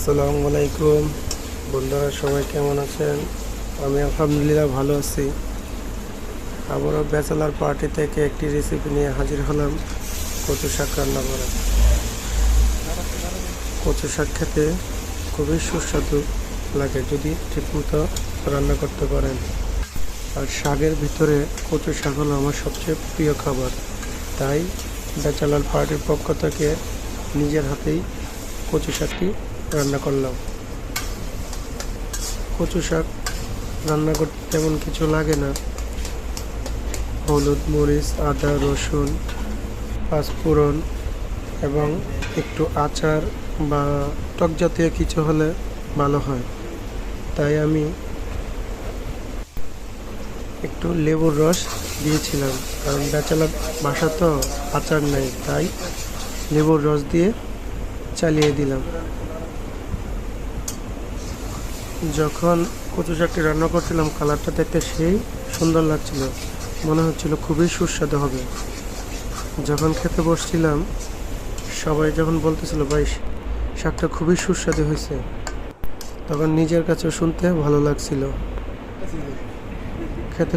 আসসালামু আলাইকুম বন্ধুরা, সবাই কেমন আছেন? আমি আলহামদুলিল্লাহ ভালো আছি। আবারও ব্যাচেলার পার্টি থেকে একটি রেসিপি নিয়ে হাজির হলাম। কচু শাক রান্না করা। কচু শাক খেতে খুবই সুস্বাদু লাগে যদি ঠিকমতো রান্না করতে পারেন। আর শাকের ভিতরে কচু শাক হলো আমার সবচেয়ে প্রিয় খাবার। তাই ব্যাচেলার পার্টির পক্ষ থেকে নিজের হাতেই কচু শাকটি রান্না করলাম। কচু শাক রান্না করতে তেমন কিছু লাগে না। হলুদ, মরিচ, আদা, রসুন, পাঁচফোড়ন এবং একটু আচার বা টক জাতীয় কিছু হলে ভালো হয়। তাই আমি একটু লেবুর রস দিয়েছিলাম, কারণ ব্যাচেলার বাসা তো আচার নেই, তাই লেবুর রস দিয়ে চালিয়ে দিলাম। যখন কচু শাকটি রান্না করছিলাম, কালারটা দেখতে সেই সুন্দর লাগছিল, মনে হচ্ছিল খুবই সুস্বাদু হবে। যখন খেতে বসছিলাম, সবাই যখন বলতেছিল ভাই শাকটা খুবই সুস্বাদু হয়েছে, তখন নিজের কাছেও শুনতে ভালো লাগছিল। খেতে